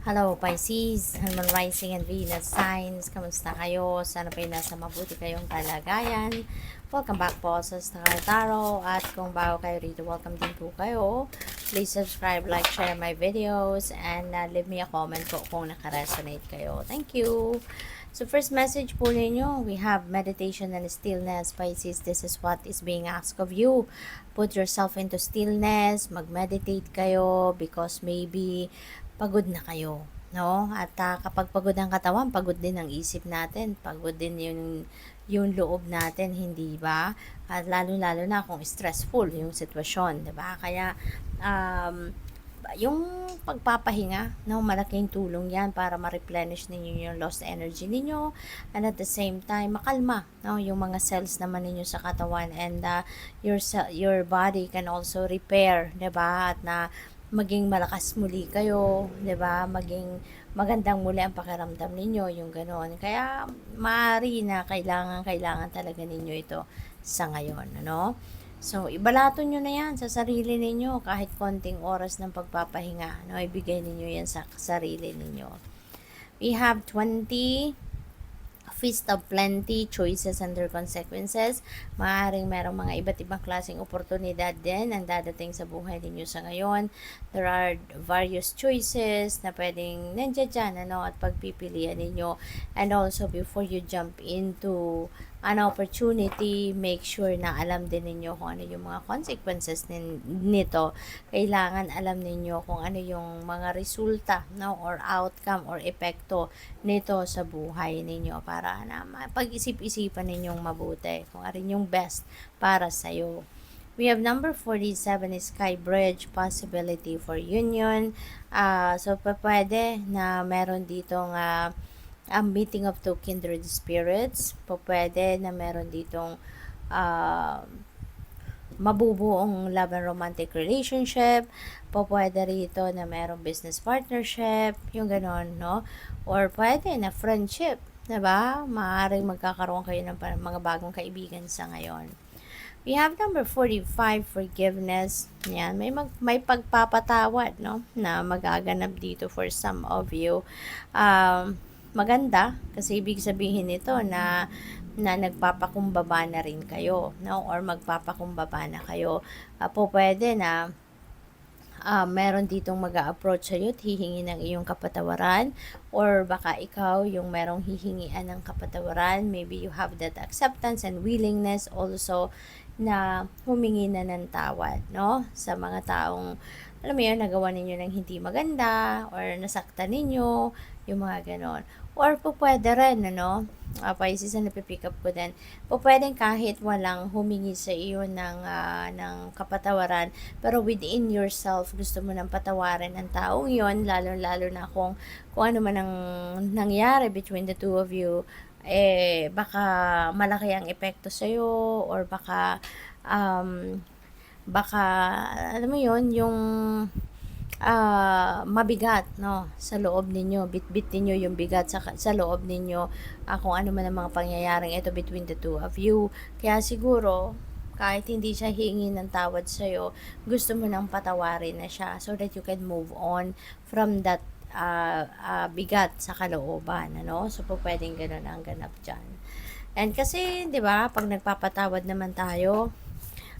Hello Pisces, Sun, Rising and Venus signs. Kamusta kayo? Sana po nasa mabuti kayong kalagayan. Welcome back po sa Star Tarot. At kung bago kayo rito, welcome din po kayo. Please subscribe, like, share my videos, and leave me a comment po kung nakaresonate kayo. Thank you. So first message po ninyo, we have meditation and stillness. Pisces, this is what is being asked of you. Put yourself into stillness, mag-meditate kayo because maybe pagod na kayo, no? At kapag pagod ang katawan, pagod din ang isip natin, pagod din yung loob natin, hindi ba? At lalo-lalo na kung stressful yung sitwasyon, 'di ba? Kaya yung pagpapahinga, no, malaking tulong 'yan para ma-replenish ninyo yung lost energy ninyo, and at the same time makalma, no, yung mga cells naman ninyo sa katawan, and your body can also repair, 'di ba? At na maging malakas muli kayo, 'di ba? Maging magandang muli ang pakiramdam ninyo, yung ganoon. Kaya maaari na kailangan talaga ninyo ito sa ngayon, ano? So, ibalato nyo na yan sa sarili ninyo kahit konting oras ng pagpapahinga, no? Ibigay ninyo yan sa sarili ninyo. We have 20 Feast of Plenty, Choices Under Consequences. Maaaring merong mga iba't ibang klaseng oportunidad din ang dadating sa buhay ninyo sa ngayon. There are various choices na pwedeng nandiyan dyan, ano, at pagpipilian ninyo. And also, before you jump into an opportunity, make sure na alam din ninyo kung ano yung mga consequences nito. Kailangan alam ninyo kung ano yung mga resulta, no, or outcome or epekto nito sa buhay ninyo para na pag-isip-isipan ninyong mabuti kung ano yung best para sa'yo. We have number 47 is Sky Bridge, possibility for union. So, pwede na meron ditong meeting of two kindred spirits. Pwede na meron ditong mabubuong love and romantic relationship. Pwede rito na merong business partnership, yung ganon, no? Or pwede na friendship, diba? Maaaring magkakaroon kayo ng mga bagong kaibigan sa ngayon. We have number 45, forgiveness. Yan, may pagpapatawad, no, na magaganap dito for some of you. Maganda kasi ibig sabihin nito na nagpapakumbaba na rin kayo, no, or magpapakumbaba na kayo. Pwede na meron ditong mag-a-approach sa'yo at hihingi ng iyong kapatawaran, or baka ikaw yung merong hihingian ng kapatawaran. Maybe you have that acceptance and willingness also na humingi na ng tawad, no, sa mga taong, alam mo yun, nagawa ninyo ng hindi maganda or nasaktan ninyo, yung mga ganon. Or pwede rin, ano, Pisces na napipick up ko din, pwedeng kahit walang humingi sa iyo ng kapatawaran, pero within yourself, gusto mo nang patawarin ang taong yon, lalo na kung ano man ang nangyari between the two of you, baka malaki ang epekto sa'yo, or baka alam mo yon, yung mabigat, no, sa loob ninyo, bitbit ninyo yung bigat sa loob ninyo, kung ano man ang mga pangyayaring ito between the two of you. Kaya siguro kahit hindi siya hingi ng tawad sa'yo, gusto mo nang patawarin na siya so that you can move on from that bigat sa kalooban, ano? So, pwedeng ganun ang ganap dyan. And kasi, di ba, pag nagpapatawad naman tayo,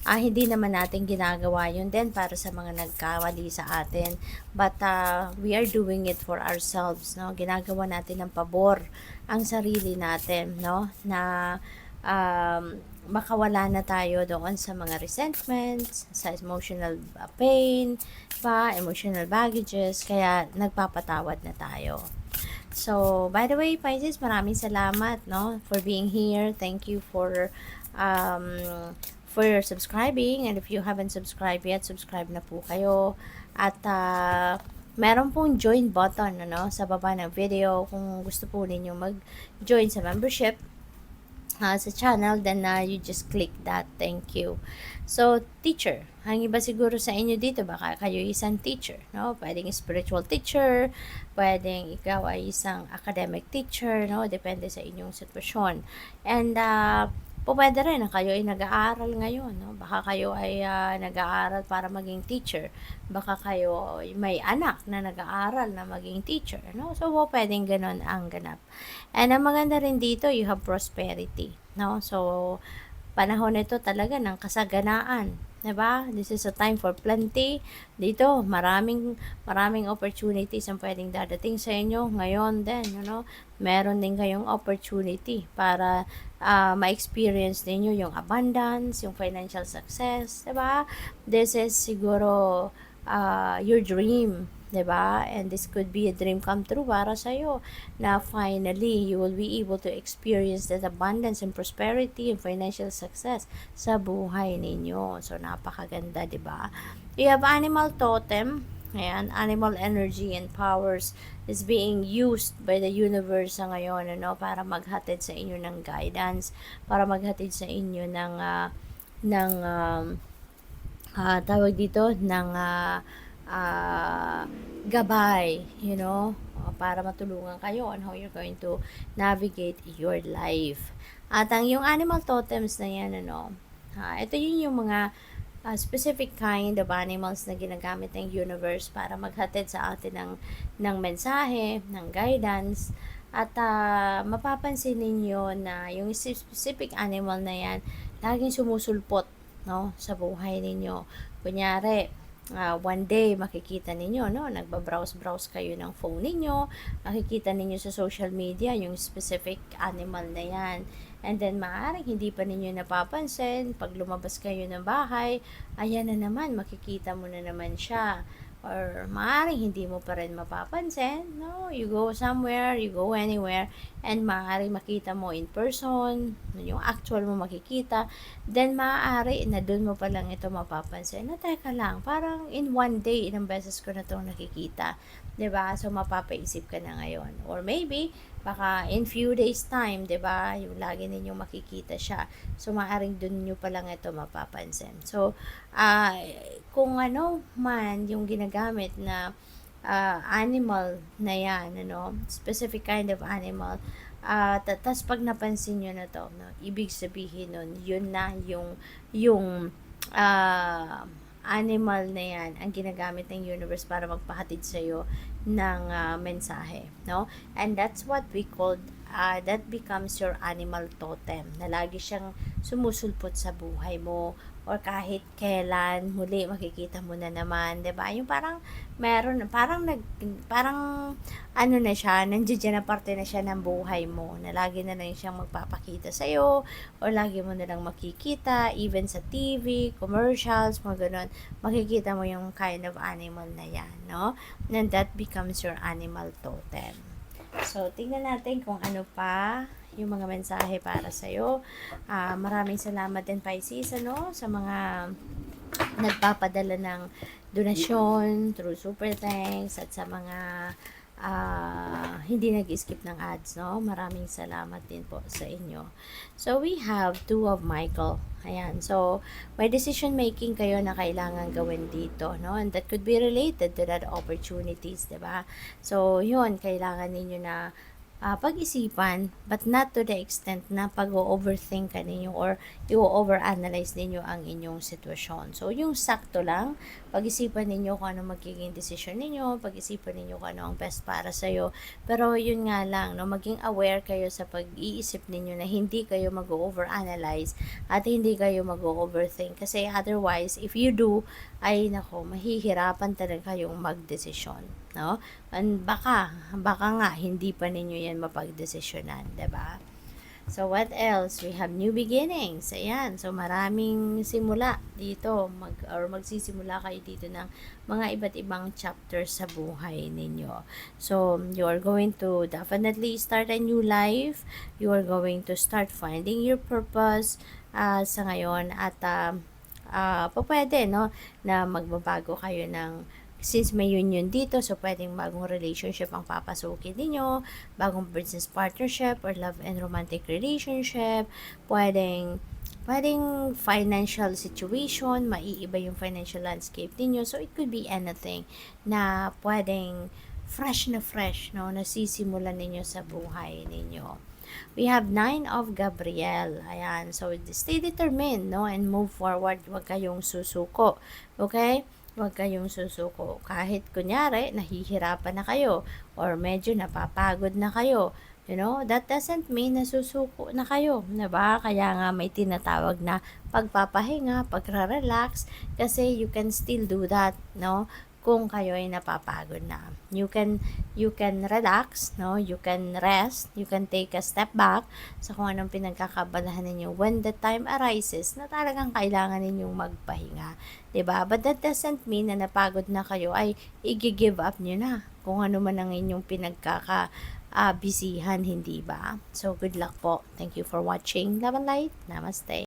hindi naman natin ginagawa yun din para sa mga nagkawali sa atin. But we are doing it for ourselves, no? Ginagawa natin ng pabor ang sarili natin, no? Na makawala na tayo doon sa mga resentments, sa emotional pain, emotional baggages, kaya nagpapatawad na tayo. So, by the way, Pisces, maraming salamat, no, for being here. Thank you for subscribing, and if you haven't subscribed yet, subscribe na po kayo. At meron pong join button, ano, sa baba ng video kung gusto po ninyo mag-join sa membership sa channel, then you just click that. Thank you. So, teacher, ang iba siguro sa inyo dito, baka kayo isang teacher, no? Pwedeng spiritual teacher, pwedeng ikaw ay isang academic teacher, no? Depende sa inyong sitwasyon. And Pupuwede rin na kayo ay nag-aaral ngayon, 'no? Baka kayo ay, nag-aaral para maging teacher. Baka kayo ay may anak na nag-aaral na maging teacher, 'no? So, pupuwedeng gano'n ang ganap. And ang maganda rin dito, you have prosperity, 'no? So, panahon nito talaga ng kasaganaan, 'di ba? This is a time for plenty. Dito, maraming maraming opportunities ang puwedeng dadating sa inyo ngayon din, meron din kayong opportunity para ma-experience ninyo yung abundance, yung financial success, 'di ba? This is siguro your dream, 'di ba? And this could be a dream come true para sa iyo na finally you will be able to experience that abundance and prosperity and financial success sa buhay ninyo. So napakaganda, 'di ba? You have animal totem. Ayan, animal energy and powers is being used by the universe sa ngayon, para maghatid sa inyo ng guidance, para maghatid sa inyo ng tawag dito, ng gabay, para matulungan kayo on how you're going to navigate your life. At ang yung animal totems na yan, ito yung mga specific kind of animals na ginagamit ng universe para maghatid sa atin ng mensahe, ng guidance, at mapapansin ninyo na yung specific animal na yan, laging sumusulpot, sa buhay ninyo. Kunyari, one day makikita ninyo, nagbabrowse-browse kayo ng phone ninyo, makikita ninyo sa social media yung specific animal na yan. And then, maaaring hindi pa ninyo napapansin, pag lumabas kayo ng bahay, ayan na naman, makikita mo na naman siya. Or maaaring hindi mo pa rin mapapansin, you go somewhere, you go anywhere, and maaaring makita mo in person, yung actual mo makikita, then maaari na dun mo pa lang ito mapapansin, na teka lang, parang in one day, ilang beses ko na itong nakikita, 'di ba? So mapapaisip ka na ngayon. Or maybe baka in few days time, 'di ba? Yung lagi ninyong makikita siya. So maaring dun niyo pa lang ito mapapansin. So kung ano man yung ginagamit na animal na yan, specific kind of animal, tas pag napansin nyo na to, ibig sabihin nun, yun na yung animal na yan ang ginagamit ng universe para magpahatid sa'yo ng mensahe, and that's what we call that becomes your animal totem, na lagi siyang sumusulpot sa buhay mo, or kahit kailan muli makikita mo na naman, 'di ba? Yung parang parang ano na siya, nandiyan na parte na siya ng buhay mo, na lagi na lang siyang magpapakita sa iyo, or lagi mo na lang makikita even sa TV, commercials, mga ganun. Makikita mo yung kind of animal na 'yan, And that becomes your animal totem. So, tingnan natin kung ano pa yung mga mensahe para sa'yo. Maraming salamat din, Pisces, sa mga nagpapadala ng donasyon through super thanks, at sa mga hindi nag-skip ng ads, Maraming salamat din po sa inyo. So, we have Two of Michael. Ayan. So, may decision making kayo na kailangan gawin dito, And that could be related to that opportunities, 'di ba? So, yun, kailangan ninyo na pag-isipan, but not to the extent na pag-overthink ka ninyo or i-overanalyze ninyo ang inyong sitwasyon. So, yung sakto lang, pag-isipan ninyo kung ano magiging decision ninyo, pag-isipan ninyo kung ano ang best para sa'yo. Pero yun nga lang, maging aware kayo sa pag-iisip ninyo na hindi kayo mag-overanalyze at hindi kayo mag-overthink. Kasi otherwise, if you do, ay nako, mahihirapan talaga kayong magdesisyon, And baka nga hindi pa ninyo yan mapagdesisyonan, 'di ba? So what else? We have new beginnings. Ayan. So maraming simula dito, magsisimula kayo dito ng mga iba't ibang chapters sa buhay ninyo. So you are going to definitely start a new life. You are going to start finding your purpose sa ngayon, at pwede, na magbabago kayo since may union dito, so pwedeng bagong relationship ang papasukin ninyo, bagong business partnership or love and romantic relationship, pwedeng financial situation, maiiba yung financial landscape ninyo, so it could be anything na pwedeng fresh na fresh, nasisimulan ninyo sa buhay ninyo. We have 9 of Gabriel. Ayan. So, stay determined, no? And move forward. Huwag kayong susuko. Okay? Huwag kayong susuko. Kahit kunyari, nahihirapan na kayo or medyo napapagod na kayo. That doesn't mean na susuko na kayo, diba? Kaya nga may tinatawag na pagpapahinga, pagre-relax, kasi you can still do that, no? Kung kayo ay napapagod na. You can relax, no? You can rest, you can take a step back sa kung anong pinagkakabalahan ninyo when the time arises na talagang kailangan ninyong magpahinga, 'di ba? But that doesn't mean na napagod na kayo ay i-give up niyo na kung ano man ang inyong bisihan, hindi ba? So, good luck po. Thank you for watching. Love and light. Namaste.